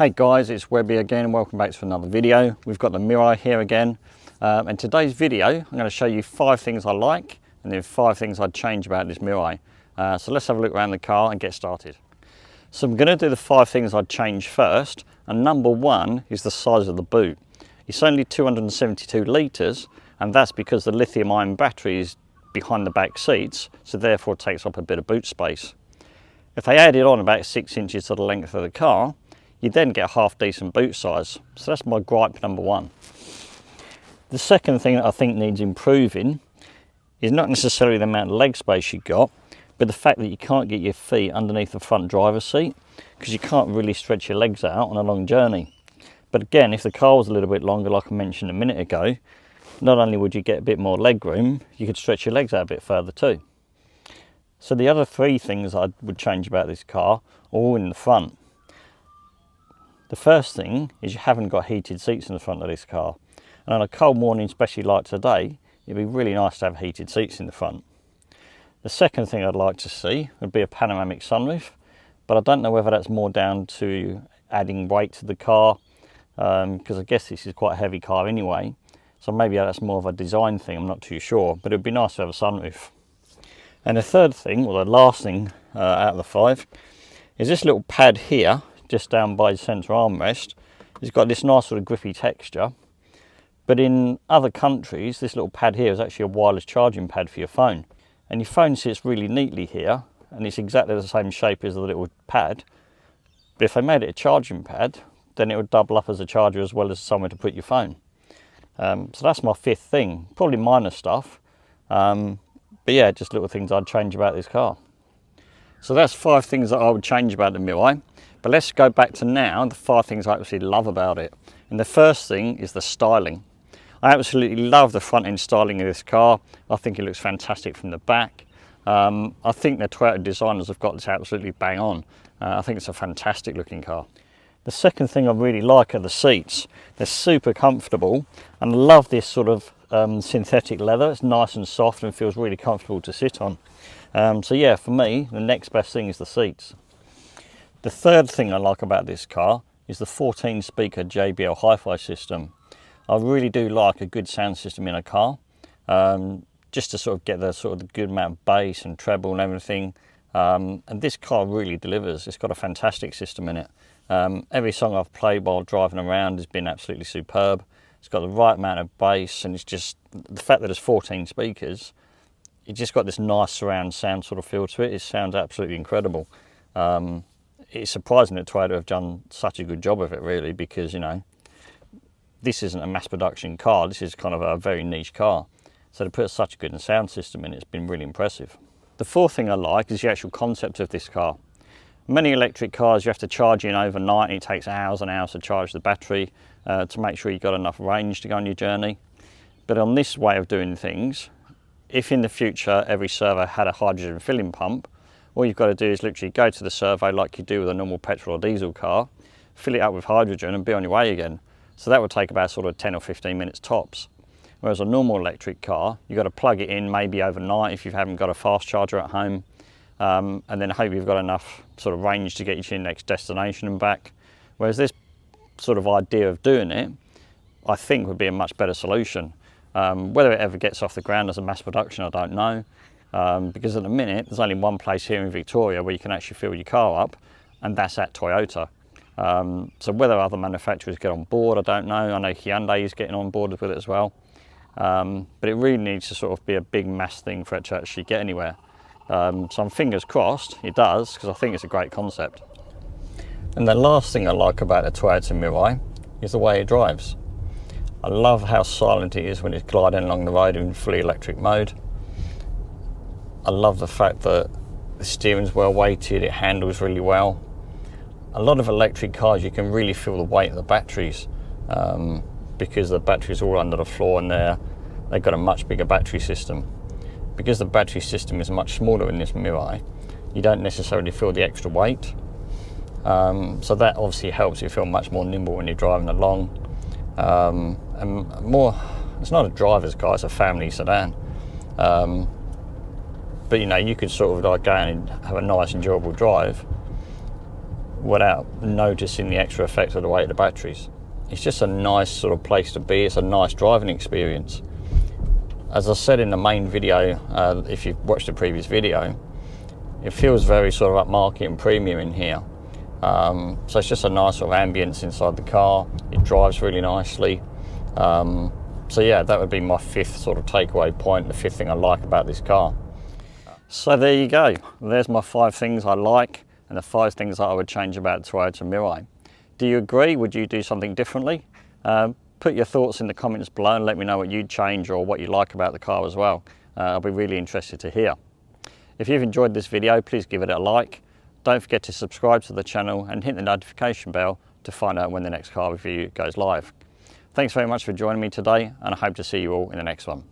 Hey guys, it's Webby again and welcome back to another video. We've got the Mirai here again, and today's video I'm going to show you 5 things I like and then 5 things I'd change about this Mirai. So let's have a look around the car and get started. So I'm going to do the 5 things I'd change first, and number 1 is the size of the boot. It's only 272 litres, and that's because the lithium ion battery is behind the back seats, so therefore it takes up a bit of boot space. If they added on about 6 inches to the length of the car, you then get a half decent boot size. So that's my gripe number 1. The second thing that I think needs improving is not necessarily the amount of leg space you got, but the fact that you can't get your feet underneath the front driver's seat because you can't really stretch your legs out on a long journey. But again, if the car was a little bit longer, like I mentioned a minute ago, not only would you get a bit more leg room, you could stretch your legs out a bit further too. So the other 3 things I would change about this car are all in the front. The first thing is you haven't got heated seats in the front of this car. And on a cold morning, especially like today, it'd be really nice to have heated seats in the front. The second thing I'd like to see would be a panoramic sunroof, but I don't know whether that's more down to adding weight to the car, because I guess this is quite a heavy car anyway. So maybe that's more of a design thing, I'm not too sure, but it'd be nice to have a sunroof. And the third thing, or the last thing out of the 5, is this little pad here, just down by the centre armrest. It's got this nice sort of grippy texture, but in other countries this little pad here is actually a wireless charging pad for your phone, and your phone sits really neatly here and it's exactly the same shape as the little pad. But if they made it a charging pad, then it would double up as a charger as well as somewhere to put your phone. So that's my 5th thing, probably minor stuff, but yeah, just little things I'd change about this car. So that's 5 things that I would change about the Mirai. But let's go back to now, the 5 things I absolutely love about it. And the first thing is the styling. I absolutely love the front end styling of this car. I think it looks fantastic from the back. I think the Toyota designers have got this absolutely bang on. I think it's a fantastic looking car. The second thing I really like are the seats. They're super comfortable, and I love this sort of synthetic leather. It's nice and soft and feels really comfortable to sit on. So yeah, for me, the next best thing is the seats. The third thing I like about this car is the 14 speaker JBL hi-fi system. I really do like a good sound system in a car, just to sort of get the good amount of bass and treble and everything. And this car really delivers. It's got a fantastic system in it. Every song I've played while driving around has been absolutely superb. It's got the right amount of bass, and it's just the fact that there's 14 speakers, it's just got this nice surround sound sort of feel to it. It sounds absolutely incredible. It's surprising that Toyota have done such a good job of it, really, because, you know, this isn't a mass production car. This is kind of a very niche car. So to put such a good sound system in, it's been really impressive. The 4th thing I like is the actual concept of this car. Many electric cars, you have to charge in overnight, and it takes hours and hours to charge the battery to make sure you've got enough range to go on your journey. But on this way of doing things, if in the future every servo had a hydrogen filling pump, all you've got to do is literally go to the servo like you do with a normal petrol or diesel car, fill it up with hydrogen and be on your way again. So that would take about sort of 10 or 15 minutes tops. Whereas a normal electric car, you've got to plug it in maybe overnight if you haven't got a fast charger at home, and then hope you've got enough sort of range to get you to your next destination and back. Whereas this sort of idea of doing it, I think would be a much better solution. Whether it ever gets off the ground as a mass production, I don't know. Because at the minute there's only one place here in Victoria where you can actually fill your car up, and that's at Toyota. So whether other manufacturers get on board, I don't know. I know Hyundai is getting on board with it as well, but it really needs to sort of be a big mass thing for it to actually get anywhere. So I'm fingers crossed it does, because I think it's a great concept. And the last thing I like about the Toyota Mirai is the way it drives. I love how silent it is when it's gliding along the road in fully electric mode. I love the fact that the steering's well weighted, it handles really well. A lot of electric cars, you can really feel the weight of the batteries, because the batteries are all under the floor, and they've got a much bigger battery system. Because the battery system is much smaller in this Mirai, you don't necessarily feel the extra weight. So that obviously helps you feel much more nimble when you're driving along. And more, it's not a driver's car, it's a family sedan. But you know, you could sort of like go and have a nice enjoyable drive without noticing the extra effect of the weight of the batteries. It's just a nice sort of place to be. It's a nice driving experience. As I said in the main video, if you've watched the previous video, it feels very sort of upmarket and premium in here. So it's just a nice sort of ambience inside the car. It drives really nicely. So yeah, that would be my fifth sort of takeaway point, the fifth thing I like about this car. So there you go. There's my 5 things I like and the 5 things that I would change about the Toyota Mirai. Do you agree? Would you do something differently? Put your thoughts in the comments below and let me know what you'd change or what you like about the car as well. I'll be really interested to hear. If you've enjoyed this video, please give it a like. Don't forget to subscribe to the channel and hit the notification bell to find out when the next car review goes live. Thanks very much for joining me today, and I hope to see you all in the next one.